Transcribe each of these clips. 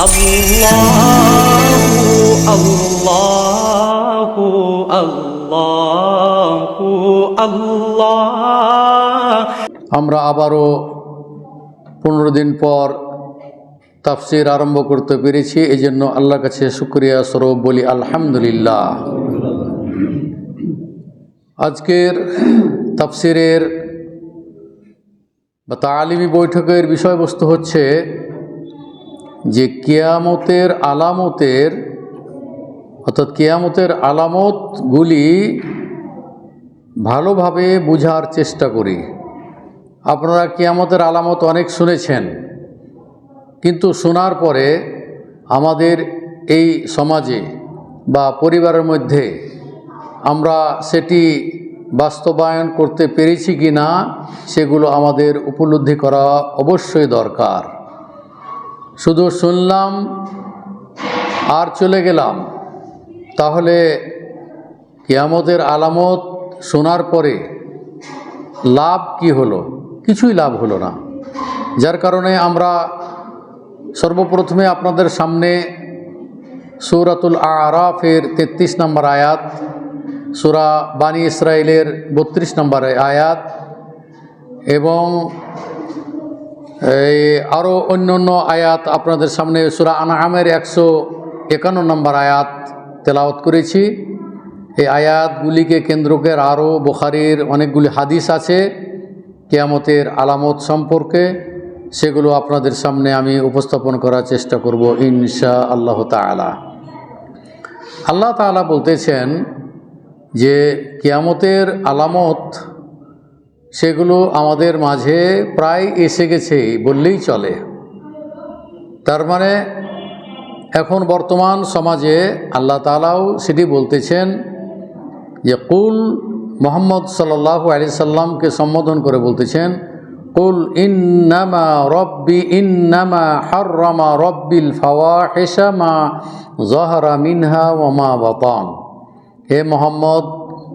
আল্লাহু আল্লাহু আল্লাহু আল্লাহ। আমরা আবারও 15 দিন পর তাফসীর আরম্ভ করতে পেরেছি, এই জন্য আল্লাহর কাছে শুকরিয়া স্বরূপ বলি আলহামদুলিল্লাহ। আজকের তাফসীরের বা তালিমি বৈঠকের বিষয়বস্তু হচ্ছে যে কিয়ামতের আলামতের অর্থাৎ কিয়ামতের আলামতগুলি ভালোভাবে বোঝার চেষ্টা করি। আপনারা কিয়ামতের আলামত অনেক শুনেছেন, কিন্তু শোনার পরে আমাদের এই সমাজে বা পরিবারের মধ্যে আমরা সেটি বাস্তবায়ন করতে পেরেছি কি না সেগুলো আমাদের উপলব্ধি করা অবশ্যই দরকার। শুধু শুনলাম আর চলে গেলাম, তাহলে কিয়ামতের আলামত শোনার পরে লাভ কি হলো? কিছুই লাভ হলো না। যার কারণে আমরা সর্বপ্রথমে আপনাদের সামনে সূরাতুল আরাফের 33 নম্বর আয়াত, সূরা বানী ইসরাইলের 32 নম্বর আয়াত এবং আরও অন্যান্য আয়াত আপনাদের সামনে সূরা আনআমের 151 নম্বর আয়াত তেলাওয়াত করেছি। এই আয়াতগুলিকে কেন্দ্র করে আরও বুখারীর অনেকগুলি হাদিস আছে কিয়ামতের আলামত সম্পর্কে, সেগুলো আপনাদের সামনে আমি উপস্থাপন করার চেষ্টা করব ইনশা আল্লাহ তাআলা। আল্লাহ তাআলা বলতেছেন যে কিয়ামতের আলামত সেগুলো আমাদের মাঝে প্রায় এসে গেছে বললেই চলে। তার মানে এখন বর্তমান সমাজে আল্লাহ তাআলাও সেটি বলতেছেন যে কুল, মুহাম্মদ সাল্লাল্লাহু আলাইহি সাল্লামকে সম্বোধন করে বলতেছেন কুল ইন্নামা রব্বি ইন্নামা হাররামা রব্বিল ফাওয়াহিশা মা যাহারা মিনহা ওয়া মা বাতান। হে মুহাম্মদ,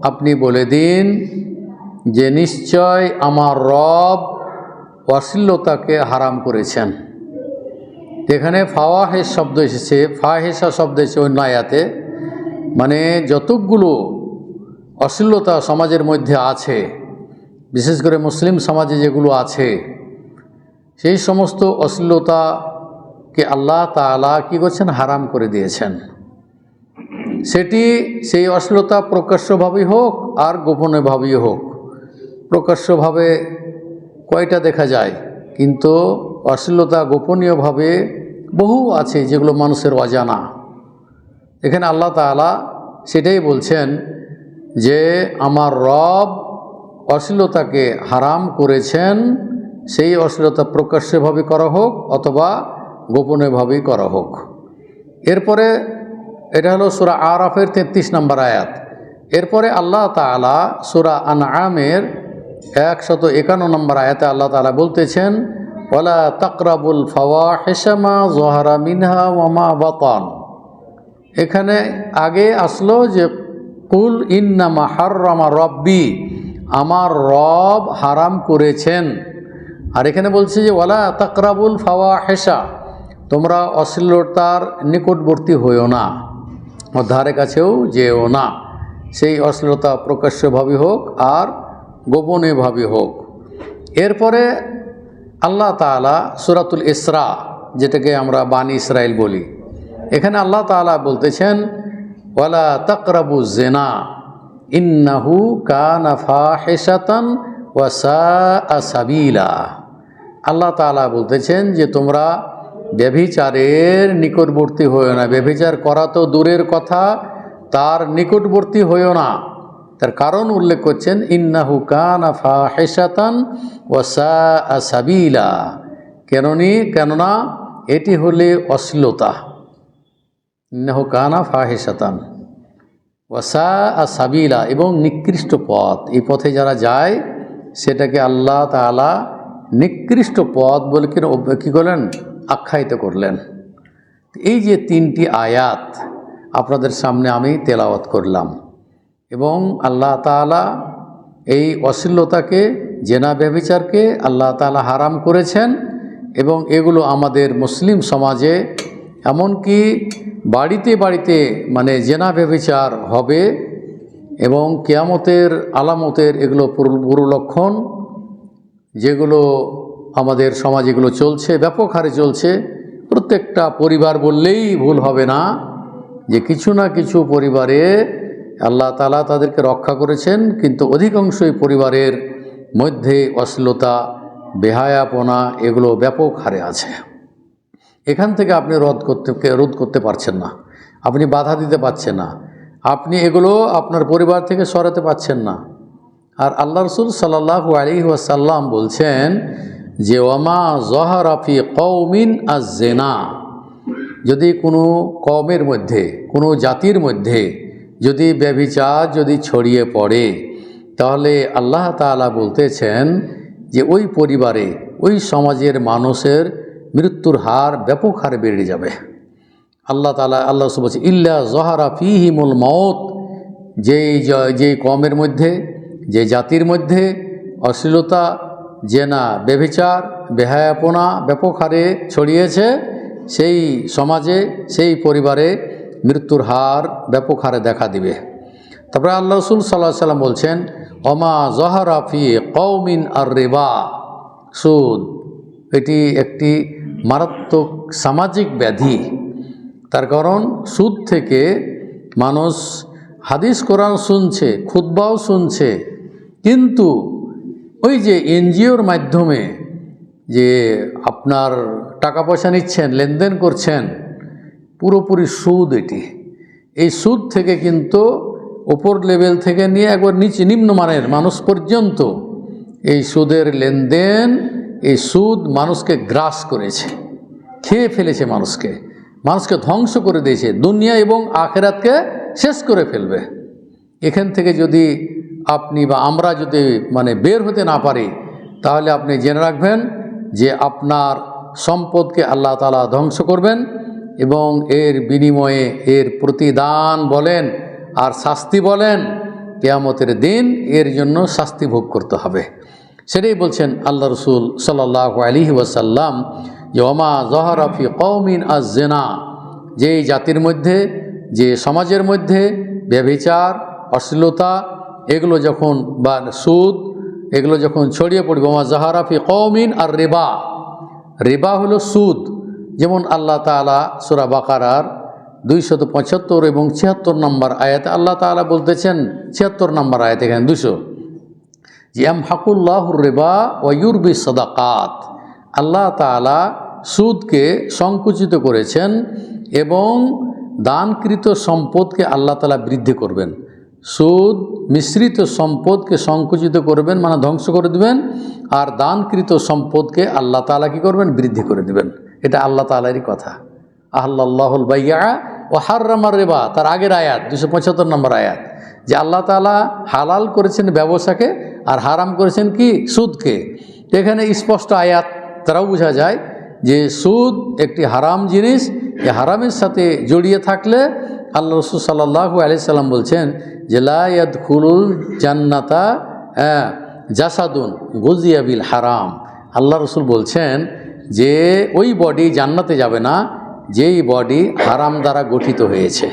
আপনি বলে দিন যে নিশ্চয় আমার রব অশ্লীলতাকে হারাম করেছেন। এখানে ফাওয়াহিশ শব্দ এসেছে, ফাহিশা শব্দ এসেছে অন্য আয়াতে, মানে যতগুলো অশ্লীলতা সমাজের মধ্যে আছে, বিশেষ করে মুসলিম সমাজে যেগুলো আছে, সেই সমস্ত অশ্লীলতাকে আল্লাহ তাআলা কী করছেন? হারাম করে দিয়েছেন। সেই অশ্লীলতা প্রকাশ্যভাবেই হোক আর গোপনীয়ভাবেই হোক। প্রকাশ্যভাবে কয়টা দেখা যায়, কিন্তু অশ্লীলতা গোপনীয়ভাবে বহু আছে যেগুলো মানুষের অজানা। এখানে আল্লাহ তাআলা সেটাই বলছেন যে আমার রব অশ্লীলতাকে হারাম করেছেন, সেই অশ্লীলতা প্রকাশ্যভাবে করা হোক অথবা গোপনীয়ভাবেই করা হোক। এরপরে এটা হলো সূরা আরাফের 33 নম্বর আয়াত। এরপরে আল্লাহ তাআলা সূরা আনআমের 151 নম্বর আয়াতে আল্লাহ তাআলা বলতেছেন ওয়ালা তাকরাবুল ফাওয়াহিশা মা যাহারা মিনহা ওয়া মা বাতান। এখানে আগে আসলো যে কুল ইন্নামা হাররামা রব্বি, আমার রব হারাম করেছেন, আর এখানে বলছে যে ওয়ালা তাকরাবুল ফাওয়াহিশা, তোমরা অশ্লীলতার নিকটবর্তী হইও না, ওর ধারে কাছেও যেও না। সেই অশ্লীলতা প্রকাশ্যভাবে হোক আর গোপনীয়ভাবে হোক। এরপরে আল্লাহ তাআলা সূরাতুল ইসরা, যেটাকে আমরা বানী ইসরাইল বলি, এখানে আল্লাহ তাআলা বলতেছেন ওয়ালা তাকরাবু জিনা ইন্নাহু কানা ফাহিশাতান ওয়া সাআ সাবিলা। আল্লাহ তাআলা বলতেছেন যে তোমরা ব্যভিচারের নিকটবর্তী হইও না। ব্যভিচার করা তো দূরের কথা, তার নিকটবর্তী হইও না। তার কারণ উল্লেখ করছেন ইন্নাহু কানা ফাহিশাতান ওয়া সাআ সাবিলা, কেননা এটি হলে অশ্লীলতা। ইন্নাহু কানা ফাহিশাতান ওয়া সাআ সাবিলা, এবং নিকৃষ্ট পথ। এই পথে যারা যায় সেটাকে আল্লাহ তাআলা নিকৃষ্ট পথ বলে কী করলেন? আখ্যায়িত করলেন। এই যে 3টি আয়াত আপনাদের সামনে আমি তেলাওয়াত করলাম, এবং আল্লাহ তাআলা এই অশ্লীলতাকে, জেনা ব্যভিচারকে আল্লাহ তাআলা হারাম করেছেন, এবং এগুলো আমাদের মুসলিম সমাজে এমনকি বাড়িতে বাড়িতে মানে জেনা ব্যভিচার হবে এবং কিয়ামতের আলামতের এগুলো পুরো লক্ষণ, যেগুলো আমাদের সমাজে এগুলো চলছে, ব্যাপক হারে চলছে। প্রত্যেকটা পরিবার বললেই ভুল হবে না যে কিছু না কিছু পরিবারে আল্লাহ তাআলা তাদেরকে রক্ষা করেছেন, কিন্তু অধিকাংশই পরিবারের মধ্যে অশ্লীলতা, বেহায়াপনা এগুলো ব্যাপক হারে আছে। এখান থেকে আপনি রোধ করতে পারছেন না, আপনি বাধা দিতে পারছেন না, আপনি এগুলো আপনার পরিবার থেকে সরাতে পারছেন না। আর আল্লাহ রসুল সাল্লাল্লাহু আলাইহি ওয়াসাল্লাম বলছেন যে ওয়ামা যহারা ফি কওমিন আয-জিনা, যদি কোনো কওমের মধ্যে, কোনো জাতির মধ্যে যদি ব্যভিচার যদি ছড়িয়ে পড়ে, তাহলে আল্লাহ তাআলা বলতেছেন যে ওই পরিবারে, ওই সমাজের মানুষের মৃত্যুর হার ব্যাপক হারে বেড়ে যাবে। আল্লাহ রাসূল বলছে ইল্লা যহারা ফীহিমুল মাউত, যেই কওমের মধ্যে, যে জাতির মধ্যে অশ্লীলতা, জেনা, ব্যভিচার, বেহায়াপনা ব্যাপক হারে ছড়িয়েছে, সেই সমাজে, সেই পরিবারে মৃত্যুর হার ব্যাপক হারে দেখা দিবে। তারপরে আল্লাহ রাসূল সাল্লাল্লাহু আলাইহি ওয়াসাল্লাম বলছেন ওমা যহারা ফি কওমিন আর-রিবা, সুদ, এটি একটি মারাত্মক সামাজিক ব্যাধি। তার কারণ সুদ থেকে মানুষ হাদিস কোরআন শুনছে, খুতবাও শুনছে, কিন্তু ওই যে এনজিওর মাধ্যমে যে আপনার টাকা পয়সা নিচ্ছেন, লেনদেন করছেন, পুরোপুরি সুদ এটি। এই সুদ থেকে কিন্তু ওপর লেভেল থেকে নিয়ে একবার নিচে নিম্নমানের মানুষ পর্যন্ত এই সুদের লেনদেন, এই সুদ মানুষকে গ্রাস করেছে, খেয়ে ফেলেছে মানুষকে ধ্বংস করে দিয়েছে, দুনিয়া এবং আখেরাতকে শেষ করে ফেলবে। এখান থেকে যদি আপনি বা আমরা যদি বের হতে না পারি, তাহলে আপনি জেনে রাখবেন যে আপনার সম্পদকে আল্লাহ তাআলা ধ্বংস করবেন এবং এর বিনিময়ে এর প্রতিদান বলেন আর শাস্তি বলেন, কিয়ামতের দিন এর জন্য শাস্তি ভোগ করতে হবে। সেটাই বলছেন আল্লাহ রাসূল সাল্লাল্লাহু আলাইহি ওয়াসাল্লাম যে ওমা যহারা ফি কওমিন আয-জিনা, যেই জাতির মধ্যে, যে সমাজের মধ্যে ব্যভিচার, অশ্লীলতা এগুলো যখন বা সুদ এগুলো যখন ছড়িয়ে পড়বে, ওমা যহারা ফি কওমিন আর-রিবা, রিবা হলো সুদ। যেমন আল্লাহ তাআলা সূরা বাকারার 275 এবং 76 নম্বর আয়াতে আল্লাহ তাআলা বলতেছেন, 76 নম্বর আয়াত, এখানে 200, যে ইয়ামহাকুল্লাহুর রিবা ওয়া ইউরবি সাদাকাত, আল্লাহ তাআলা সুদকে সংকুচিত করেছেন এবং দানকৃত সম্পদকে আল্লাহ তাআলা বৃদ্ধি করবেন। সুদ মিশ্রিত সম্পদকে সংকুচিত করবেন, ধ্বংস করে দিবেন, আর দানকৃত সম্পদকে আল্লাহ তাআলা কী করবেন? বৃদ্ধি করে দিবেন। এটা আল্লাহ তাআলারই কথা। আহাল্লাল্লাহুল বাইয়া ওয়া হাররামার রিবা, তার আগের আয়াত 275 নম্বর আয়াত, যে আল্লাহ তাআলা হালাল করেছেন ব্যবসাকে আর হারাম করেছেন কি? সুদকে। এখানে স্পষ্ট আয়াত তারাও বোঝা যায় যে সুদ একটি হারাম জিনিস, এই হারামের সাথে জড়িয়ে থাকলে আল্লাহ রাসূল সাল্লাল্লাহু আলাইহি সাল্লাম বলছেন যে লা ইয়াদখুলুল জান্নাতা জাসাদুন গুজিয়া বিল হারাম। আল্লাহ রাসূল বলছেন যে ওই বডি জান্নাতে যাবে না যেই বডি হারাম দ্বারা গঠিত হয়েছে।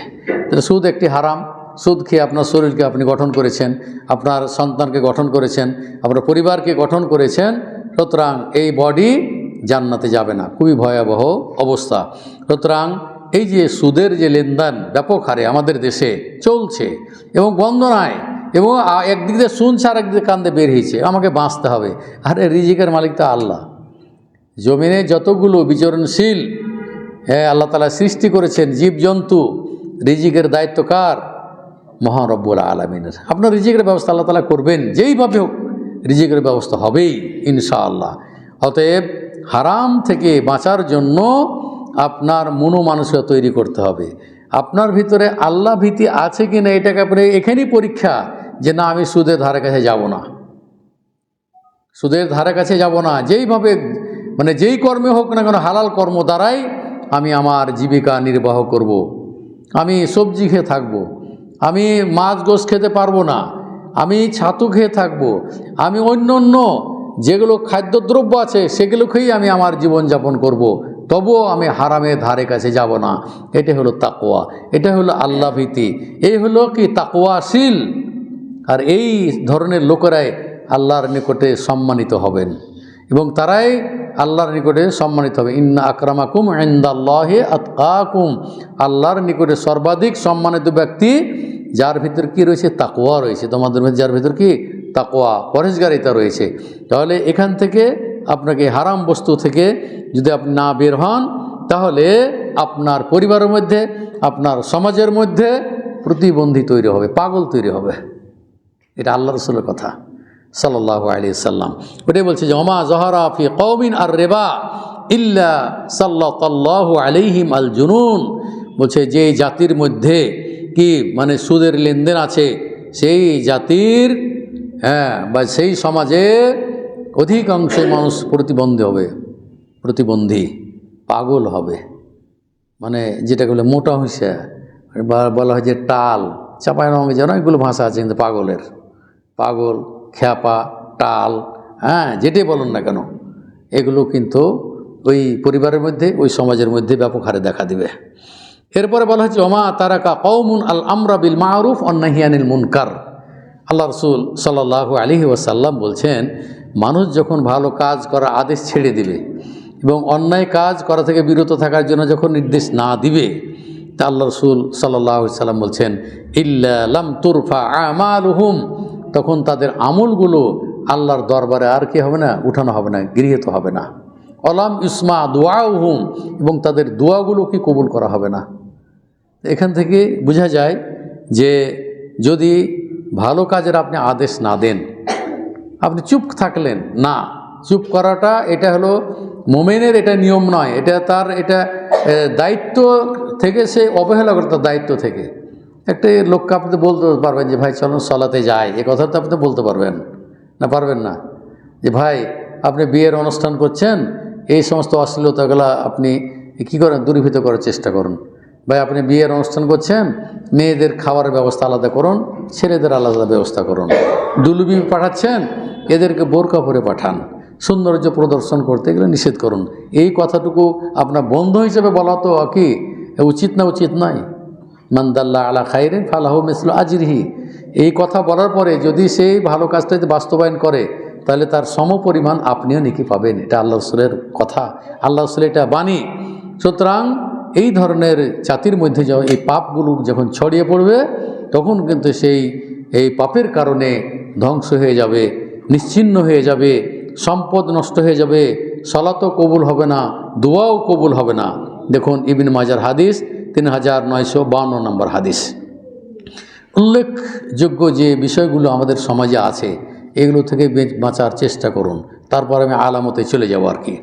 সুদ একটি হারাম। সুদ খেয়ে আপনার শরীরকে আপনি গঠন করেছেন, আপনার সন্তানকে গঠন করেছেন, আপনার পরিবারকে গঠন করেছেন, সুতরাং এই বডি জান্নাতে যাবে না। খুবই ভয়াবহ অবস্থা। সুতরাং এই যে সুদের যে লেনদেন ব্যাপক হারে আমাদের দেশে চলছে এবং বন্ধ নয়, এবং একদিক দিয়ে শুনছে আর একদিকে কান্দে বের হয়েছে, আমাকে বাঁচতে হবে। আর রিজিকের মালিক তো আল্লাহ। জমিনে যতগুলো বিচরণশীল আল্লাহ তাআলা সৃষ্টি করেছেন জীবজন্তু, রিজিকের দায়িত্ব কার? মহান রব্বুল আলামিনের। আপনার রিজিকের ব্যবস্থা আল্লাহ তাআলা করবেন, যেইভাবে হোক রিজিকের ব্যবস্থা হবেই ইনশাআল্লাহ। অতএব হারাম থেকে বাঁচার জন্য আপনার মনোমানসিকতা তৈরি করতে হবে। আপনার ভিতরে আল্লাহ ভীতি আছে কি না, এটাকে আপনি এখানেই পরীক্ষা, যে না আমি সুদের ধারে কাছে যাব না, সুদের ধারে কাছে যাব না। যেইভাবে যেই কর্মে হোক না কেন, হালাল কর্ম দ্বারাই আমি আমার জীবিকা নির্বাহ করব। আমি সবজি খেয়ে থাকব, আমি মাছ গোশ খেতে পারবো না, আমি ছাতু খেয়ে থাকব, আমি অন্য অন্য যেগুলো খাদ্যদ্রব্য আছে সেগুলো খেয়েই আমি আমার জীবনযাপন করব। তবুও আমি হারামের ধারে কাছে যাব না। এটা হলো তাকওয়া, এটা হলো আল্লাহ ভীতি, এই হলো কি তাকওয়াশীল। আর এই ধরনের লোকেরাই আল্লাহর নিকটে সম্মানিত হবেন এবং তারাই আল্লাহর নিকটে সম্মানিত হবে। ইন্না আকরামাকুম ইনদাল্লাহি আতকাকুম, আল্লাহর নিকটে সর্বাধিক সম্মানিত ব্যক্তি যার ভিতর কি রয়েছে? তাকওয়া রয়েছে। তোমাদের মধ্যে যার ভিতর কি? তাকওয়া, পরহেজগারিতা রয়েছে। তাহলে এখান থেকে আপনাকে হারাম বস্তু থেকে যদি আপনি না বের হন, তাহলে আপনার পরিবারের মধ্যে, আপনার সমাজের মধ্যে প্রতিবন্ধী তৈরি হবে, পাগল তৈরি হবে। এটা আল্লাহ রসুলের কথা সাল্লাল্লাহু আলাইহি সাল্লাম। ওটাই বলছে যে ওমা জহরা ফি কওমিন আর রিবা ইল্লা সাল্লাল্লাহু আলাইহিম আল জুনুন। বলছে যে জাতির মধ্যে কি মানে সুদের লেনদেন আছে, সেই জাতির বা সেই সমাজে অধিকাংশ মানুষ প্রতিবন্ধী হবে, প্রতিবন্ধী পাগল হবে। মানে যেটা বলে মোটা হইছে, বলা হয় যে টাল, চাপায় নামে যেন এগুলো ভাষা আছে কিন্তু পাগলের, পাগল, খ্যাপা, টাল, যেটাই বলুন না কেন, এগুলো কিন্তু ওই পরিবারের মধ্যে, ওই সমাজের মধ্যে ব্যাপক হারে দেখা দিবে। এরপরে বলা হচ্ছে ওমা তারাকা কওমুন আল আমরা বিল মারুফ ওয়ান নাহি আনিল মুনকার। আল্লাহ রসুল সাল্লাল্লাহু আলাইহি ওয়াসাল্লাম বলছেন, মানুষ যখন ভালো কাজ করার আদেশ ছেড়ে দিবে এবং অন্যায় কাজ করা থেকে বিরত থাকার জন্য যখন নির্দেশ না দিবে, তা আল্লাহ রসুল সাল্লাল্লাহু আলাইহি ওয়াসাল্লাম বলছেন ইল্লা লাম তুরফা আমালুহুম, তখন তাদের আমলগুলো আল্লাহর দরবারে আর কি হবে না? উঠানো হবে না, গৃহীত হবে না। অলাম ইসমা দুআউহুম, এবং তাদের দোয়াগুলো কি কবুল করা হবে না। এখান থেকে বোঝা যায় যে যদি ভালো কাজের আপনি আদেশ না দেন, আপনি চুপ থাকলেন না, চুপ করাটা এটা হলো মোমেনের, এটা নিয়ম নয়, এটা তার এটা দায়িত্ব থেকে সে অবহেলা করে, তার দায়িত্ব থেকে। একটা লোককে আপনি বলতে পারবেন যে ভাই চলুন সলাতে যাই, এ কথা তো আপনি বলতে পারবেন না? পারবেন না। যে ভাই আপনি বিয়ের অনুষ্ঠান করছেন, এই সমস্ত অশ্লীলতাগুলো আপনি কী করেন? দূরীভূত করার চেষ্টা করুন। ভাই আপনি বিয়ের অনুষ্ঠান করছেন, মেয়েদের খাবারের ব্যবস্থা আলাদা করুন, ছেলেদের আলাদা ব্যবস্থা করুন। দুলুবি পাঠাচ্ছেন, এদেরকে বোরকা পরে পাঠান। সৌন্দর্য প্রদর্শন করতে গেলে নিষেধ করুন। এই কথাটুকু আপনার বন্ধু হিসেবে বলা তো কি উচিত না? উচিত নয়। মান দাল্লা আলা খাইরিন ফালাহু মিসলু আজরিহি, এই কথা বলার পরে যদি সেই ভালো কাজটা বাস্তবায়ন করে, তাহলে তার সমপরিমাণ আপনিও নেকি পাবেন। এটা আল্লাহ রসুলের কথা, আল্লাহ রসুলের এটা বাণী। সুতরাং এই ধরনের জাতির মধ্যে এই পাপগুলো যখন ছড়িয়ে পড়বে, তখন কিন্তু এই পাপের কারণে ধ্বংস হয়ে যাবে, নিশ্চিহ্ন হয়ে যাবে, সম্পদ নষ্ট হয়ে যাবে, সালাতও কবুল হবে না, দোয়াও কবুল হবে না। দেখুন ইবনে মাজার হাদিস 3952 নম্বর হাদিস। উল্লেখযোগ্য যে বিষয়গুলো আমাদের সমাজে আছে, এগুলো থেকে বাঁচার চেষ্টা করুন। তারপর আমি আলামতে চলে যাব আর কি।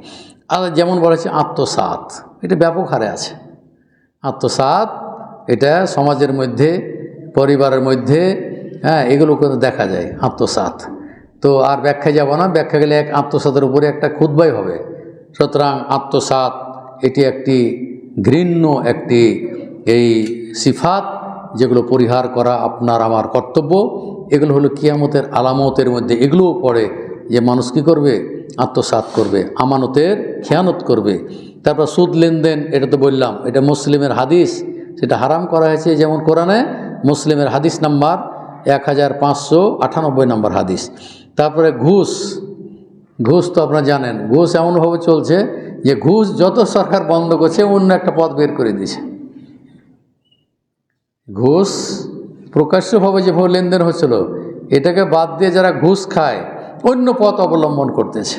আর যেমন বলেছে আত্মসাৎ, এটা ব্যাপক হারে আছে। আত্মসাৎ এটা সমাজের মধ্যে, পরিবারের মধ্যে, এগুলো কিন্তু দেখা যায় আত্মসাৎ। তো আর ব্যাখ্যা যাব না, ব্যাখ্যা গেলে এক আত্মসাতের উপরে একটা খুতবাই হবে। সুতরাং আত্মসাৎ এটি একটি ঘৃণ্য একটি এই সিফাত, যেগুলো পরিহার করা আপনার আমার কর্তব্য। এগুলো হলো কিয়ামতের আলামতের মধ্যে এগুলোও পড়ে যে মানুষ কী করবে? আত্মসাৎ করবে, আমানতের খেয়ানত করবে। তারপর সুদ লেনদেন, এটা তো বললাম, এটা মুসলিমের হাদিস, সেটা হারাম করা হয়েছে। যেমন কোরআনে মুসলিমের হাদিস নাম্বার 1598 নম্বর হাদিস। তারপরে ঘুষ, ঘুষ তো আপনারা জানেন, ঘুষ এমনভাবে চলছে যে ঘুষ যত সরকার বন্ধ করছে, অন্য একটা পথ বের করে দিয়েছে। ঘুষ প্রকাশ্যভাবে যেভাবে লেনদেন হচ্ছিল, এটাকে বাদ দিয়ে যারা ঘুষ খায় অন্য পথ অবলম্বন করতেছে,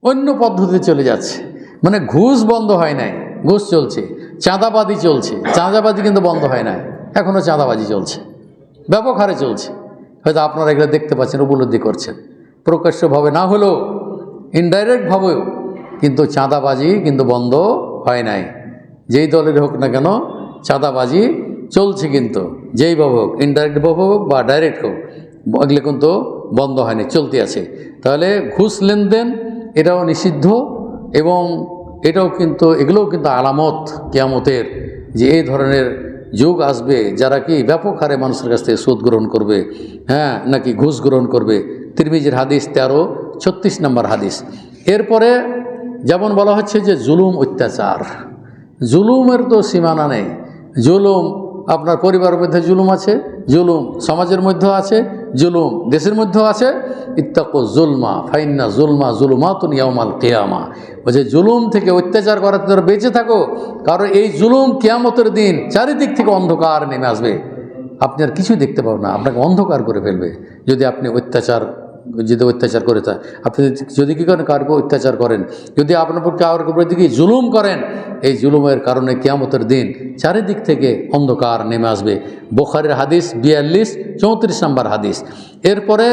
অন্য পদ্ধতি চলে যাচ্ছে। মানে ঘুষ বন্ধ হয় নাই, ঘুষ চলছে। চাঁদাবাজি চলছে, চাঁদাবাজি কিন্তু বন্ধ হয় নাই, এখনও চাঁদাবাজি চলছে, ব্যাপক হারে চলছে। হয়তো আপনারা এগুলো দেখতে পাচ্ছেন, উপলব্ধি করছেন। প্রকাশ্যভাবে না হলেও ইনডাইরেক্টভাবেও কিন্তু চাঁদাবাজি কিন্তু বন্ধ হয় নাই। যেই দলের হোক না কেন চাঁদাবাজি চলছে, কিন্তু যেইভাবে হোক, ইনডাইরেক্টভাবে হোক বা ডাইরেক্ট হোক, এগুলো কিন্তু বন্ধ হয়নি, চলতে আছে। তাহলে ঘুষ লেনদেন এটাও নিষিদ্ধ, এবং এটাও কিন্তু, এগুলোও কিন্তু আলামত কিয়ামতের, যে এই ধরনের যুগ আসবে যারা কি ব্যাপক হারে মানুষের কাছ থেকে সুদ গ্রহণ করবে, নাকি ঘুষ গ্রহণ করবে। তিরমিজির হাদিস 1336 নম্বর হাদিস। এরপরে যেমন বলা হচ্ছে যে জুলুম অত্যাচার, জুলুমের তো সীমানা নেই। জুলুম আপনার পরিবারের মধ্যে জুলুম আছে, জুলুম সমাজের মধ্যেও আছে, জুলুম দেশের মধ্যেও আছে। ইত্তাকু জুলমা ফাইন্না জুলমা জুলুমাতুন ইয়াউমাল কিয়ামা, বলছে জুলুম থেকে, অত্যাচার করা থেকে বেঁচে থাকো, কারণ এই জুলুম কিয়ামতের দিন চারিদিক থেকে অন্ধকার নেমে আসবে, আপনি আর কিছুই দেখতে পাবেন না, আপনাকে অন্ধকার করে ফেলবে। যদি আপনি অত্যাচার করে তা আপনি যদি কী করেন, কারকে অত্যাচার করেন, যদি আপনার উপর কারোর উপর দিকে জুলুম করেন, এই জুলুমের কারণে কিয়ামতের দিন চারিদিক থেকে অন্ধকার নেমে আসবে। বুখারীর হাদিস 42-34 নম্বর হাদিস। এরপরে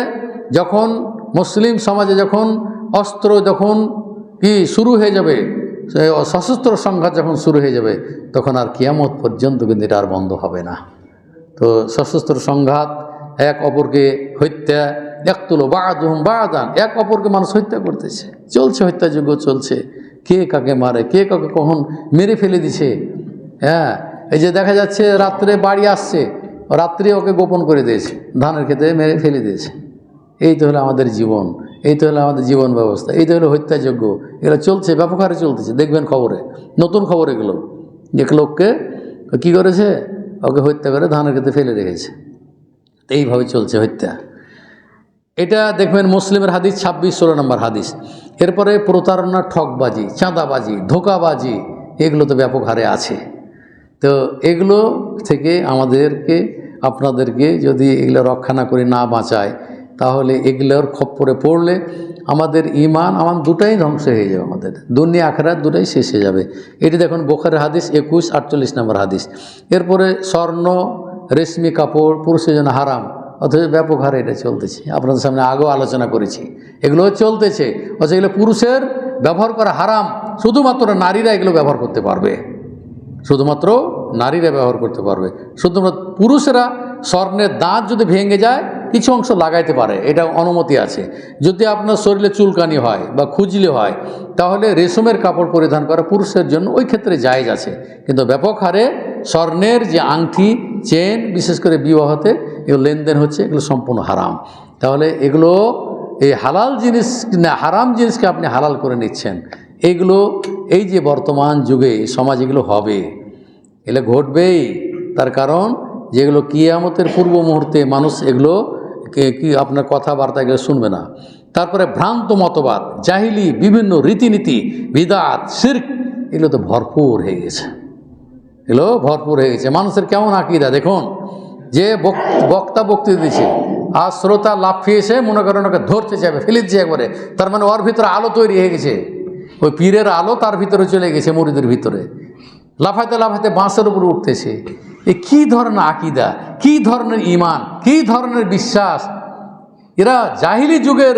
যখন মুসলিম সমাজে যখন অস্ত্র যখন কি শুরু হয়ে যাবে, সশস্ত্র সংঘাত যখন শুরু হয়ে যাবে, তখন আর কিয়ামত পর্যন্ত কিন্তু এটা আর বন্ধ হবে না। তো সশস্ত্র সংঘাত, এক অপরকে হত্যা, ইয়াকতুলু বা'দুহুম বা'দান, এক অপরকে মানুষ হত্যা করতেছে, চলছে, হত্যাযজ্ঞ চলছে, কে কাকে মারে, কে কাকে কখন মেরে ফেলে দিছে। হ্যাঁ, এই যে দেখা যাচ্ছে রাত্রে বাড়ি আসছে, রাত্রে ওকে গোপন করে দিয়েছে, ধানের খেতে মেরে ফেলে দিয়েছে। এই তো হলো আমাদের জীবন, এই তো হলো আমাদের জীবন ব্যবস্থা, এই তো হলো হত্যাযজ্ঞ। এগুলো চলছে, ব্যাপক হারে চলতেছে, দেখবেন খবরে, নতুন খবর এগুলো। এক লোককে কী করেছে, ওকে হত্যা করে ধানের খেতে ফেলে রেখেছে। এইভাবে চলছে হত্যা। এটা দেখবেন মুসলিমের হাদিস 26-16 নম্বর হাদিস। এরপরে প্রতারণা, ঠকবাজি, চাঁদাবাজি, ধোঁকাবাজি, এগুলো তো ব্যাপক হারে আছে। তো এগুলো থেকে আমাদেরকে, আপনাদেরকে যদি এগুলো রক্ষা না করে, না বাঁচায়, তাহলে এগুলোর খপ্পরে পড়লে আমাদের ঈমান দুটাই ধ্বংস হয়ে যাবে, আমাদের দুনিয়া আখিরাত দুটাই শেষ হয়ে যাবে। এটি দেখুন বুখারীর হাদিস 21-48 নম্বর হাদিস। এরপরে স্বর্ণ, রেশমি কাপড় পুরুষের জন্য হারাম, অথচ ব্যাপক হারে এটা চলতেছে। আপনাদের সামনে আগেও আলোচনা করেছি, এগুলো চলতেছে, অথচ এগুলো পুরুষের ব্যবহার করা হারাম, শুধুমাত্র নারীরা এগুলো ব্যবহার করতে পারবে, শুধুমাত্র নারীরা ব্যবহার করতে পারবে। শুধুমাত্র পুরুষেরা স্বর্ণের দাঁত যদি ভেঙে যায় কিছু অংশ লাগাইতে পারে, এটা অনুমতি আছে। যদি আপনার শরীরে চুলকানি হয় বা খুজলি হয়, তাহলে রেশমের কাপড় পরিধান করা পুরুষের জন্য ওই ক্ষেত্রে জায়েজ আছে। কিন্তু ব্যাপক হারে স্বর্ণের যে আংটি, চেন, বিশেষ করে বিবাহতে এগুলো লেনদেন হচ্ছে, এগুলো সম্পূর্ণ হারাম। তাহলে এগুলো, এই হালাল জিনিস না হারাম জিনিসকে আপনি হালাল করে নিচ্ছেন। এগুলো এই যে বর্তমান যুগে সমাজ এগুলো হবে, এগুলো ঘটবেই। তার কারণ যেগুলো কিয়ামতের পূর্ব মুহূর্তে মানুষ এগুলো কি আপনার কথাবার্তা এগুলো শুনবে না। তারপরে ভ্রান্ত মতবাদ, জাহিলি বিভিন্ন রীতিনীতি, বিদআত, শিরক, এগুলো তো ভরপুর হয়ে গেছে, এগুলো ভরপুর হয়ে গেছে। মানুষের কেমন আকীদা দেখুন, যে বক্তা বক্তৃতা দিচ্ছে, আর শ্রোতা লাফিয়েছে, মনে করেন ওকে ধরতে যাবে, ফেলে দিচ্ছে একবারে, তার মানে ওর ভিতরে আলো তৈরি হয়ে গেছে, ওই পীরের আলো তার ভিতরে চলে গেছে, মুরিদের ভিতরে লাফাইতে লাফাইতে বাঁশের উপরে উঠতেছে। এ কী ধরনের আকীদা, কী ধরনের ঈমান, কী ধরনের বিশ্বাস! এরা জাহিলি যুগের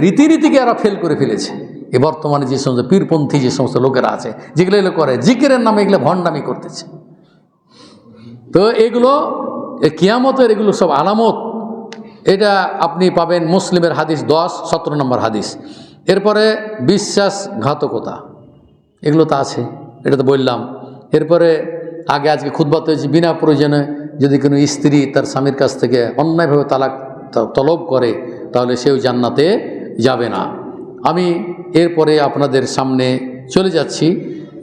রীতিনীতিকে এরা ফেল করে ফেলেছে। এ বর্তমানে যে সমস্ত পীরপন্থী যে সমস্ত লোকেরা আছে, যেগুলো এগুলো করে, জিকিরের নামে এগুলো ভণ্ডামি করতেছে। তো এগুলো কিয়ামতের এগুলো সব আলামত। এটা আপনি পাবেন মুসলিমের হাদিস 10-17 নম্বর হাদিস। এরপরে বিশ্বাসঘাতকতা, এগুলো তো আছে, এটা তো বললাম। এরপরে আজকে খুতবা হয়েছে, বিনা প্রয়োজনে যদি কোনো স্ত্রী তার স্বামীর কাছ থেকে অন্যায়ভাবে তালাক তলব করে, তাহলে সেও জান্নাতে যাবে না। আমি এরপরে আপনাদের সামনে চলে যাচ্ছি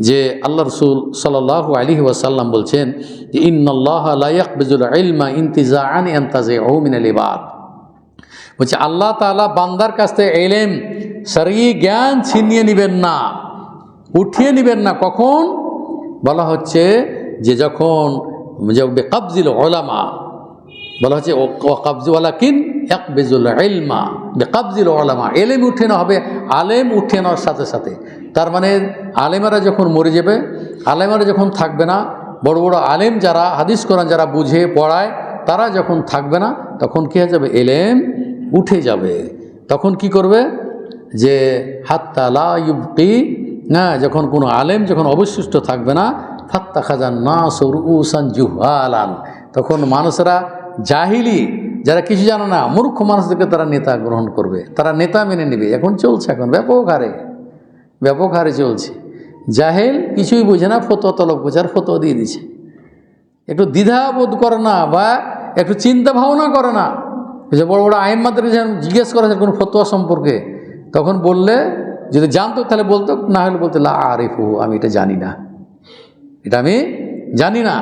যে আল্লাহ রসুল সাল্লাল্লাহু আলাইহি ওয়াসাল্লাম বলছেন যে ইন্নাল্লাহা লা ইয়াকবিজুল ইলমা ইনতিজাআন ইয়ানতাজিউহু মিনাল ইবাদ। বলছে আল্লাহ তাআলা বান্দার কাছ থেকে ইলম, শরঈ জ্ঞান ছিনিয়ে নেবেন না, উঠিয়ে নেবেন না। কখন বলা হচ্ছে যে যখন বেকাবজিল উলামা, বলা হচ্ছে ওয়ালাকিন ইয়াকবিজুল ইলমা বেকাবজিল উলামা, ইলম উঠে নেওয়া হবে আলেম উঠে নেওয়ার সাথে সাথে। তার মানে আলেমেরা যখন মরে যাবে, আলেমেরা যখন থাকবে না, বড় বড় আলেম যারা হাদিস কোরআন যারা বুঝে পড়ায়, তারা যখন থাকবে না, তখন কী হয়ে যাবে, ইলম উঠে যাবে। তখন কি করবে, যে হাত্তা লা ইউবকি, না, যখন কোনো আলেম যখন অবশিষ্ট থাকবে না, ফাত্তাখাযান নাসু রুউসান জুহালান, তখন মানুষরা জাহিলি, যারা কিছু জানে না, মূর্খ মানুষদেরকে তারা নেতা গ্রহণ করবে, তারা নেতা মেনে নেবে। এখন চলছে, এখন ব্যাপক হারে চলছে। জাহেল কিছুই বোঝে না, ফতোয়া তলব করছে, আর ফতোয়া দিয়ে দিচ্ছে। একটু দ্বিধাবোধ করে না, বা একটু চিন্তা ভাবনা করে না। যে বড় বড় আইম্মাদের জিজ্ঞেস করা যায় কোনো ফতোয়া সম্পর্কে, তখন বললে যদি জানতো তাহলে বলতো, না হলে বলতো লা আরিফু, আমি এটা জানি না, এটা আমি জানি না।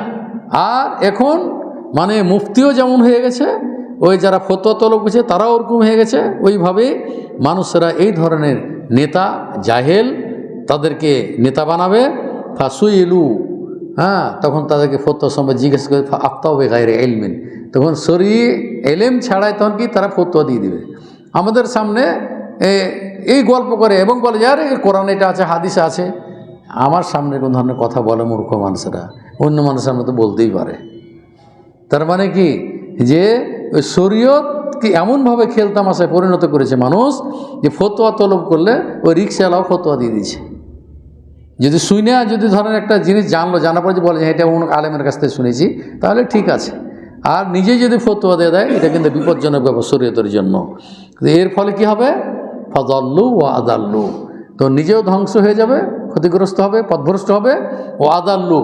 আর এখন মানে মুফতিও যেমন হয়ে গেছে, ওই যারা ফতোয়া তলব করছে তারাও ওরকম হয়ে গেছে। ওইভাবে মানুষেরা এই ধরনের নেতা জাহেল তাদেরকে নেতা বানাবে। ফাসুইলু, হ্যাঁ, তখন তাদেরকে ফতোয়া সম্বন্ধে জিজ্ঞেস করে আফতাও বেগাইরে এলমিন, তখন শরী এলেম ছাড়াই তখন কি তারা ফতোয়া দিয়ে দিবে। আমাদের সামনে এই গল্প করে এবং বলে যে আরে কোরআন এটা আছে, হাদিস আছে। আমার সামনে কোন ধরনের কথা বলে মূর্খ মানুষেরা, অন্য মানুষের সামনে তো বলতেই পারে। তার মানে কি যে ওই শরীয়তকে এমনভাবে খেলতামাশায় পরিণত করেছে মানুষ যে ফতোয়া তলব করলে ওই রিক্সাওয়ালাও ফতোয়া দিয়ে দিচ্ছে। যদি শুনে যদি ধরেন একটা জিনিস জানার পরে যে বলে যে এটা অন্য আলেমের কাছ থেকে শুনেছি, তাহলে ঠিক আছে। আর নিজেই যদি ফতোয়া দিয়ে দেয়, এটা কিন্তু বিপজ্জনক ব্যাপার শরীয়তের জন্য। এর ফলে কি হবে? ফাদাল্লু ও আদাল্লু, তো নিজেও ধ্বংস হয়ে যাবে, ক্ষতিগ্রস্ত হবে, পথভ্রষ্ট হবে। ও আদাল্লু,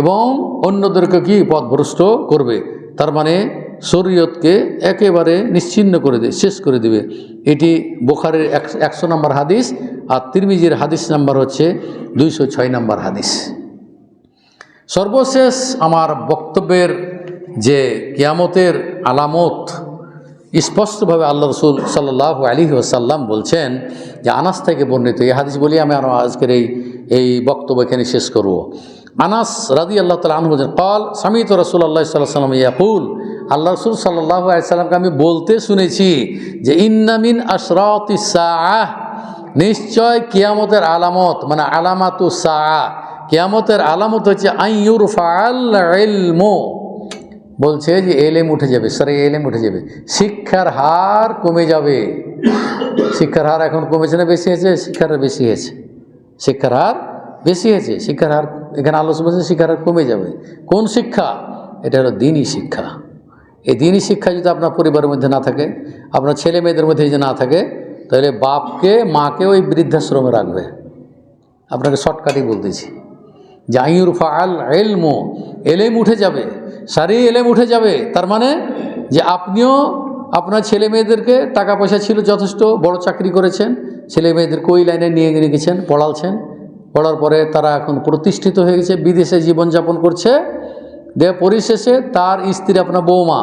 এবং অন্যদেরকে কি পথভ্রষ্ট করবে। তার মানে শরীয়তকে একেবারে নিশ্চিহ্ন করে দেবে, শেষ করে দেবে। এটি বুখারীর 100 নম্বর হাদিস, আর তিরমিজির হাদিস নাম্বার হচ্ছে 206 নম্বর হাদিস। সর্বশেষ আমার বক্তব্যের যে কিয়ামতের আলামত স্পষ্টভাবে আল্লাহ রসুল সাল্লাল্লাহু আলাইহি ওয়াসাল্লাম বলছেন যে আনাস থেকে বর্ণিত এই হাদিস বলি আমি আর আজকের এই বক্তব্য এখানে শেষ করব। আনাস রাদিয়াল্লাহু তাআলা আনহু বলেন, ক্বাল সামিতু রাসূলুল্লাহ সাল্লাল্লাহু আলাইহি ওয়াসাল্লাম ইয়াকুল, আল্লাহ রসুল সাল্লাল্লাহু আলাইহি ওয়াসাল্লামকে আমি বলতে শুনেছি যে ইন্না মিন আশরাতিস সাআহ, নিশ্চয় কিয়ামতের আলামত, মানে আলামাতুস সাআহ, কিয়ামতের আলামত হচ্ছে আইয়ুরফাআল ইলমু, বলছে যে এলেম উঠে যাবে, সরে এলেম উঠে যাবে, শিক্ষার হার কমে যাবে। শিক্ষার হার এখন কমেছে না বেশি হয়েছে? শিক্ষার হার বেশি হয়েছে, শিক্ষার হার বেশি হয়েছে। শিক্ষার হার এখানে আলোচনা বলছে শিক্ষার হার কমে যাবে। কোন শিক্ষা? এটা হলো দ্বীনি শিক্ষা। এই দ্বীনি শিক্ষা যদি আপনার পরিবারের মধ্যে না থাকে, আপনার ছেলে মেয়েদের মধ্যে যদি না থাকে, তাহলে বাপকে মাকে ওই বৃদ্ধাশ্রমে রাখবে। আপনাকে শর্টকাটই বলতেছি যে আইয়ুরফাআল ইলমু, এলেম উঠে যাবে, সারি এলেম উঠে যাবে। তার মানে যে আপনিও আপনার ছেলে মেয়েদেরকে টাকা পয়সা ছিল যথেষ্ট, বড় চাকরি করেছেন, ছেলে মেয়েদেরকে ওই লাইনে নিয়ে গেছেন, পড়ালছেন, পড়ার পরে তারা এখন প্রতিষ্ঠিত হয়ে গেছে, বিদেশে জীবনযাপন করছে। পরিশেষে তার স্ত্রী আপনার বৌমা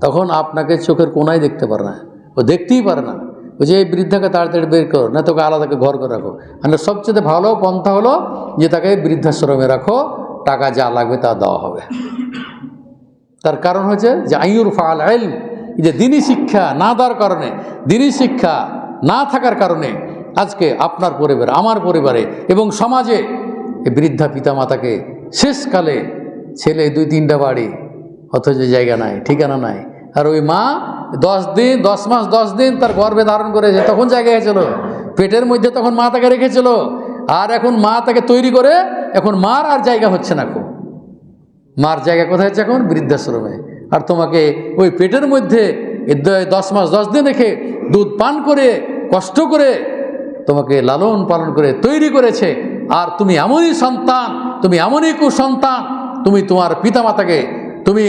তখন আপনাকে চোখের কোনায় দেখতে পারে না, ও দেখতেই পারে না। ওই যে এই বৃদ্ধাকে তাড়াতাড়ি বের করো, না তোকে আলাদাকে ঘর করে রাখো। মানে সবচেয়ে ভালো পন্থা হলো যে তাকে বৃদ্ধাশ্রমে রাখো, টাকা যা লাগবে তা দেওয়া হবে। তার কারণ হচ্ছে যে আইয়ুরফাআল ইলম, যে দ্বীনি শিক্ষা না দেওয়ার কারণে, দ্বীনি শিক্ষা না থাকার কারণে আজকে আপনার পরিবারে, আমার পরিবারে এবং সমাজে এই বৃদ্ধা পিতামাতাকে শেষকালে ছেলে 2-3টা বাড়ি, অথচ জায়গা নাই, ঠিকানা নাই। আর ওই মা 10 মাস 10 দিন তার গর্ভে ধারণ করেছে, তখন জায়গা হয়েছিল, পেটের মধ্যে তখন মা তাকে রেখেছিল। আর এখন মা তাকে তৈরি করে, এখন মার আর জায়গা হচ্ছে না। খুব মার জায়গা কোথায় হচ্ছে? এখন বৃদ্ধাশ্রমে। আর তোমাকে ওই পেটের মধ্যে 10 মাস 10 দিন রেখে দুধ পান করে কষ্ট করে তোমাকে লালন পালন করে তৈরি করেছে। আর তুমি এমনই সন্তান, তুমি এমনই কুসন্তান, তুমি তোমার পিতামাতাকে তুমি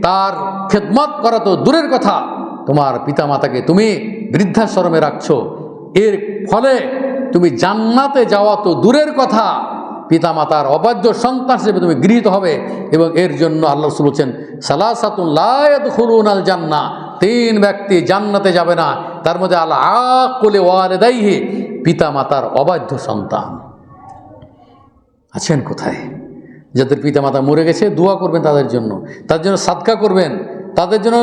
তার খেদমত করা তো দূরের কথা, তোমার পিতামাতাকে তুমি বৃদ্ধাশ্রমে রাখছো। এর ফলে তুমি জান্নাতে যাওয়া তো দূরের কথা, পিতামাতার অবাধ্য সন্তান হিসেবে তুমি গৃহীত হবে। এবং এর জন্য আল্লাহ রাসূল বলেছেন সালাসাতুন লা ইয়াদখুলুনাল জান্নাহ, 3 ব্যক্তি জান্নাতে যাবে না। তার মধ্যে আল আকুলি ওয়ালিদাইহি, পিতামাতার অবাধ্য সন্তান। আছেন কোথায়? যাদের পিতামাতা মরে গেছে দোয়া করবেন তাদের জন্য, তার জন্য সাদকা করবেন, তাদের জন্য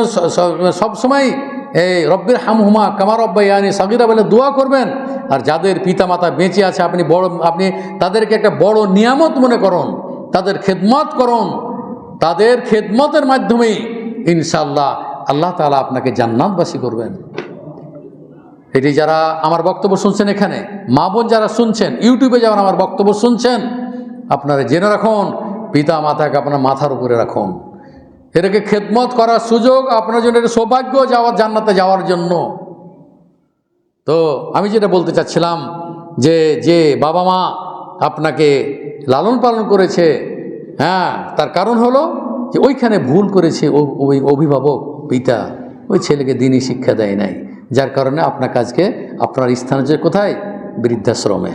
সবসময় এই রব্বির হামহুমা কামা রব্বায়ানি সাগীরা বলে দোয়া করবেন। আর যাদের পিতামাতা বেঁচে আছে আপনি তাদেরকে একটা বড় নিয়ামত মনে করুন, তাদের খেদমত করুন। তাদের খেদমতের মাধ্যমেই ইনশাআল্লাহ আল্লাহ তাআলা আপনাকে জান্নাতবাসী করবেন। এটি যারা আমার বক্তব্য শুনছেন, এখানে মা বোন যারা শুনছেন, ইউটিউবে যারা আমার বক্তব্য শুনছেন, আপনারা জেনে রাখুন পিতা মাতাকে আপনার মাথার উপরে রাখুন। এটাকে খেদমত করার সুযোগ আপনার জন্য, এটা সৌভাগ্য জান্নাতে যাওয়ার জন্য। তো আমি যেটা বলতে চাচ্ছিলাম যে বাবা মা আপনাকে লালন পালন করেছে, হ্যাঁ, তার কারণ হলো যে ওইখানে ভুল করেছে ওই অভিভাবক পিতা, ওই ছেলেকে দ্বীনি শিক্ষা দেয় নাই, যার কারণে আপনার কাজকে আপনার স্থান হচ্ছে কোথায়? বৃদ্ধাশ্রমে।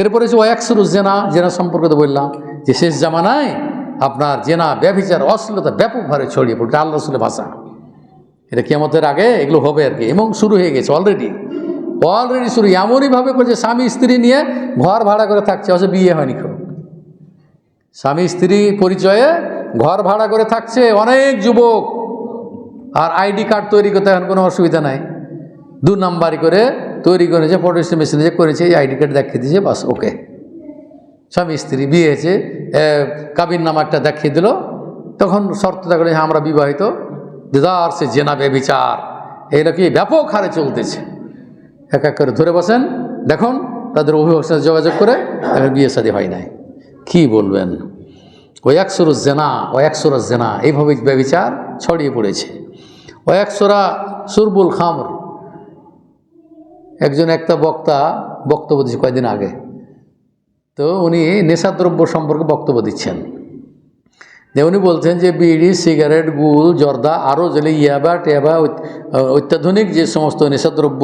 এরপরে যে ওয়াকসুরু জেনা, জেনা সম্পর্কে তো বললাম যে শেষ জামানায় আপনার জেনা, ব্যভিচার, অশ্লীলতা ব্যাপক হারে ছড়িয়ে পড়ছে, আল্লাহ রাসূলের ভাষা। এটা কিয়ামতের আগে এগুলো হবে আর কি, এবং শুরু হয়ে গেছে অলরেডি শুরু। এমনইভাবে করছে স্বামী স্ত্রী নিয়ে ঘর ভাড়া করে থাকছে, অথচ বিয়ে হয়নি খুব। স্বামী স্ত্রী পরিচয়ে ঘর ভাড়া করে থাকছে অনেক যুবক। আর আইডি কার্ড তৈরি করতে এখন কোনো অসুবিধা নাই, 2 নাম্বারই করে তৈরি করেছে, ফটো মেশিনে যে করেছে, এই আইডি কার্ড দেখিয়ে দিয়েছে, বাস ওকে। স্বামী স্ত্রী বিয়ে হয়েছে, কাবিন নামারটা দেখিয়ে দিল, তখন শর্ত থাকলে হ্যাঁ আমরা বিবাহিত। দিদার সে জেনা ব্যভিচার এগুলো কি ব্যাপক হারে চলতেছে। এক এক করে ধরে বসেন, দেখুন তাদের অভিভাবকের সাথে যোগাযোগ করে বিয়ে শাদী হয় নাই। কি বলবেন? ওয়াকসুরু জেনা, এইভাবে ব্যভিচার ছড়িয়ে পড়েছে। ওয়াকসুরা সুরবুল খামর, একটা বক্তা বক্তব্য দিচ্ছে কয়েকদিন আগে, তো উনি নেশাদ্রব্য সম্পর্কে বক্তব্য দিচ্ছেন। যে উনি বলছেন যে বিড়ি, সিগারেট, গুল, জর্দা, আরও যেগুলো ইয়াবা টেবা অত্যাধুনিক যে সমস্ত নেশাদ্রব্য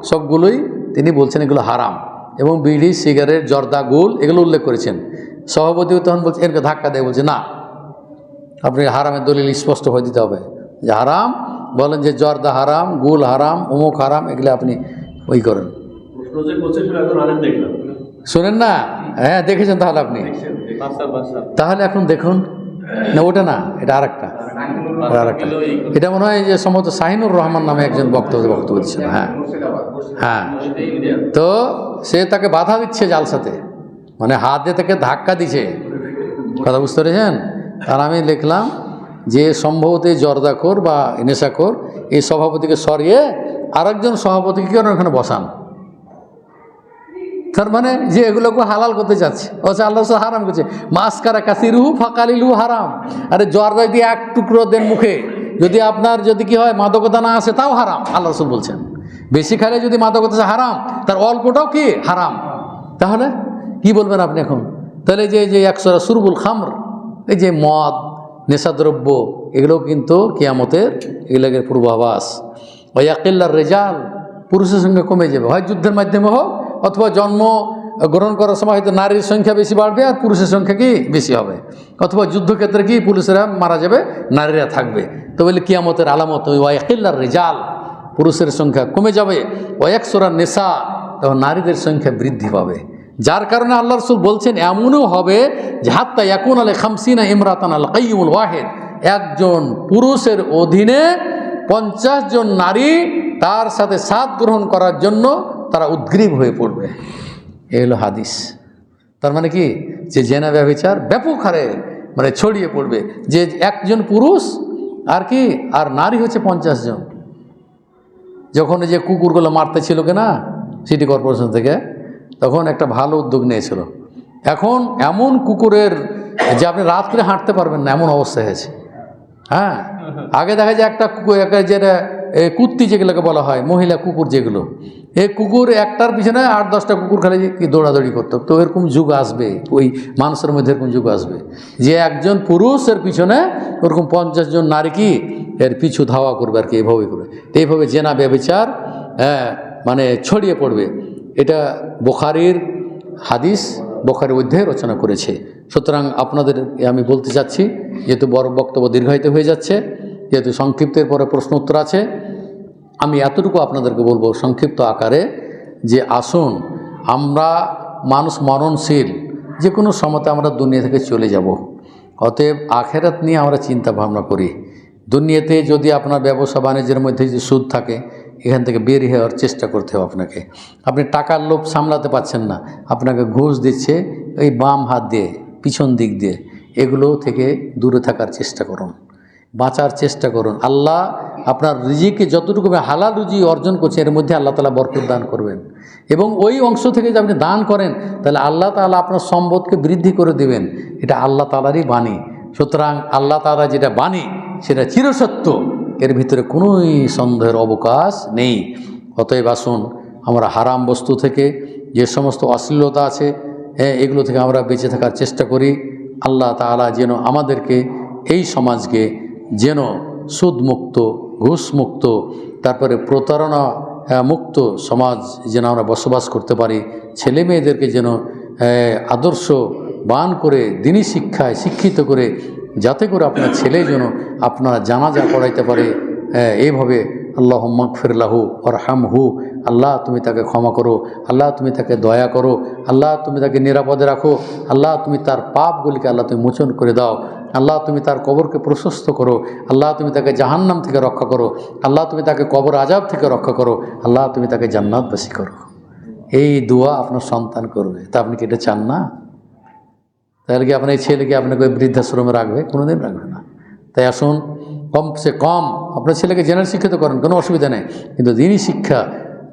সবগুলোই তিনি বলছেন এগুলো হারাম, এবং বিড়ি, সিগারেট, জর্দা, গুল এগুলো উল্লেখ করেছেন। সভাপতিও তখন বলছে, এরকে ধাক্কা দেয়, বলছে না, আপনি হারামের দলিল স্পষ্ট হয়ে দিতে হবে যে হারাম। বলেন যে জর্দা হারাম, গুল হারাম, অমুক হারাম, এগুলো আপনি ওই করেন। শোনেন না? হ্যাঁ দেখেছেন তাহলে আপনি, তাহলে এখন দেখুন না, ওটা না, এটা আরেকটা। এটা মনে হয় যে সম্ভবত শাহিনুর রহমান নামে একজন বক্তব্য দিচ্ছেন। হ্যাঁ হ্যাঁ, তো সে তাকে বাধা দিচ্ছে জালসাতে, মানে হাত দিয়ে তাকে ধাক্কা দিচ্ছে, কথা বুঝতে পেরেছেন? আর আমি লিখলাম যে সম্ভবত এই জর্দাখোর বা নেশাখোর এই সভাপতিকে সরিয়ে আরেকজন সভাপতিকে কেন ওখানে বসান। তার মানে যে এগুলোকে হালাল করতে চাচ্ছে, আল্লাহ হারাম করছে। মাসকারা কাসিরুহু ফাকালিলু হারাম। আরে জর্দা দিয়ে এক টুকরো দেন মুখে, যদি আপনার যদি কি হয় মাদকতা না আসে তাও হারাম, আল্লাহ রাসূল বলছেন। বেশি খাইলে যদি মাদকতা হারাম, তার অল্পটাও কি হারাম। তাহলে কি বলবেন আপনি এখন? তাহলে যে একশোরা সুরবুল খামর, এই যে মদ, নেশাদ্রব্য, এগুলো কিন্তু কিয়ামতের এগুলোকে পূর্বাভাস। ওয়াকিল্লার রেজাল, পুরুষের সঙ্গে কমে যাবে, হয় যুদ্ধের মাধ্যমে হোক, অথবা জন্ম গ্রহণ করার সময় হয়তো নারীর সংখ্যা বেশি বাড়বে আর পুরুষের সংখ্যা কি বেশি হবে, অথবা যুদ্ধক্ষেত্রে কি পুরুষেরা মারা যাবে, নারীরা থাকবে। তো বলে কিয়ামতের আলামত ওয়াকিল্লার রেজাল, পুরুষের সংখ্যা কমে যাবে। ওয়াকসুরান নেশা, তখন নারীদের সংখ্যা বৃদ্ধি পাবে। যার কারণে আল্লাহ রাসূল বলছেন এমনও হবে যে হাত্তা ইয়াকুন আলে খামসিনা ইমরাতান আল কাইয়ুমুল ওয়াহিদ, একজন পুরুষের অধীনে 50 জন নারী তার সাথে সাথ গ্রহণ করার জন্য তারা উদ্গ্রীব হয়ে পড়বে। এই হলো হাদিস। তার মানে কি, যে জেনা ব্যভিচার ব্যাপক হারে মানে ছড়িয়ে পড়বে, যে একজন পুরুষ আর কি আর নারী হচ্ছে 50 জন। যখন যে কুকুরগুলো মারতে ছিল কিনা সিটি কর্পোরেশন থেকে, তখন একটা ভালো উদ্যোগ নিয়েছিল। এখন এমন কুকুরের যে আপনি রাত করে হাঁটতে পারবেন না, এমন অবস্থা হয়েছে। হ্যাঁ, আগে দেখা যায় একটা কুকুর, যেটা কুত্তি যেগুলোকে বলা হয়, মহিলা কুকুর যেগুলো, এই কুকুর একটার পিছনে 8-10টা কুকুর খালি কি দৌড়াদৌড়ি করতো। তো এরকম যুগ আসবে, ওই মানুষের মধ্যে এরকম যুগ আসবে যে একজন পুরুষের পিছনে ওরকম 50 জন নারী কি এর পিছু ধাওয়া করবে আর কি, এইভাবে করবে। তো এইভাবে জেনা ব্যভিচার মানে ছড়িয়ে পড়বে। এটা বুখারীর হাদিস, বুখারী অধ্যায়ে রচনা করেছে। সুতরাং আপনাদের আমি বলতে চাচ্ছি, যেহেতু বড় বক্তব্য দীর্ঘায়িত হয়ে যাচ্ছে, যেহেতু সংক্ষিপ্তের পরে প্রশ্ন উত্তর আছে, আমি এতটুকু আপনাদেরকে বলবো সংক্ষিপ্ত আকারে যে আসুন, আমরা মানুষ মরণশীল, যে কোনো সময়তে আমরা দুনিয়া থেকে চলে যাব। অতএব আখেরাত নিয়ে আমরা চিন্তা ভাবনা করি। দুনিয়াতে যদি আপনার ব্যবসা বাণিজ্যের মধ্যে যদি সুদ থাকে, এখান থেকে বের হওয়ার চেষ্টা করতে হবে আপনাকে। আপনি টাকার লোভ সামলাতে পারছেন না, আপনাকে ঘুষ দিচ্ছে এই বাম হাত দিয়ে, পিছন দিক দিয়ে, এগুলো থেকে দূরে থাকার চেষ্টা করুন, বাঁচার চেষ্টা করুন। আল্লাহ আপনার রিজিকে যতটুকু হালাল রুজি অর্জন করছে, এর মধ্যে আল্লাহ তাআলা বরকত দান করবেন, এবং ওই অংশ থেকে যদি আপনি দান করেন, তাহলে আল্লাহ তাআলা আপনার সম্পদকে বৃদ্ধি করে দেবেন। এটা আল্লাহ তাআলারই বাণী। সুতরাং আল্লাহ তাআলা যেটা বাণী সেটা চিরসত্য, এর ভিতরে কোনোই সন্দেহের অবকাশ নেই। অতএব আসুন, আমরা হারাম বস্তু থেকে, যে সমস্ত অশ্লীলতা আছে, এগুলো থেকে আমরা বেঁচে থাকার চেষ্টা করি। আল্লাহ তাআলা যেন আমাদেরকে, এই সমাজকে যেন সুদমুক্ত, ঘুষমুক্ত, তারপরে প্রতারণা মুক্ত সমাজ যেন আমরা বসবাস করতে পারি, ছেলে মেয়েদেরকে যেন আদর্শবান করে দিনী শিক্ষায় শিক্ষিত করে, যাতে করে আপনার ছেলে যেন আপনার জানাজা পড়াইতে পারে। এইভাবে আল্লাহুম্মা গফির লাহু ওয়ারহামহু, আল্লাহ তুমি তাকে ক্ষমা করো, আল্লাহ তুমি তাকে দয়া করো, আল্লাহ তুমি তাকে নিরাপদে রাখো, আল্লাহ তুমি তার পাপগুলিকে আল্লাহ তুমি মোচন করে দাও, আল্লাহ তুমি তার কবরকে প্রশস্ত করো, আল্লাহ তুমি তাকে জাহান্নাম থেকে রক্ষা করো, আল্লাহ তুমি তাকে কবর আযাব থেকে রক্ষা করো, আল্লাহ তুমি তাকে জান্নাতবাসী করো। এই দোয়া আপনার সন্তান করবে, তা আপনি কি এটা চান না? তাহলে কি আপনার এই ছেলেকে আপনাকে ওই বৃদ্ধাশ্রমে রাখবে? কোনোদিন রাখবে না। তাই আসুন, কমসে কম আপনার ছেলেকে জেনারেল শিক্ষিত করেন, কোনো অসুবিধা নেই, কিন্তু দিনী শিক্ষা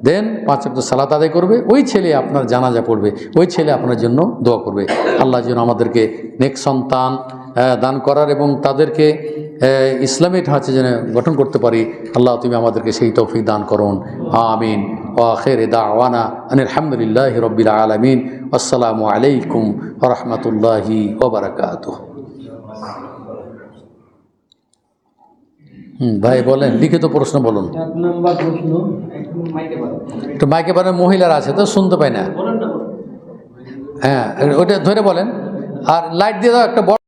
দেন, 5 ওয়াক্ত সালাত আদায় করবে, ওই ছেলে আপনার জানাজা পড়বে, ওই ছেলে আপনার জন্য দোয়া করবে। আল্লাহ যেন আমাদেরকে নেক সন্তান দান করার এবং তাদেরকে ইসলামী ঢাঁচে যেন গঠন করতে পারি, আল্লাহ তুমি আমাদেরকে সেই তৌফিক দান করুন। আমিন। ওয়া আখিরু দাওয়ানা আনিল হামদুলিল্লাহি রাব্বিল আলামিন। আসসালামু আলাইকুম ওয়া রাহমাতুল্লাহি ওয়া বারাকাতুহু। ভাই বলেন, লিখিত প্রশ্ন বলুন। 1 নম্বর প্রশ্ন, একটু মাইকে বলেন, মহিলারা আছে তো শুনতে পায় না। হ্যাঁ, ওটা ধরে বলেন, আর লাইট দিয়ে দাও একটা বড়।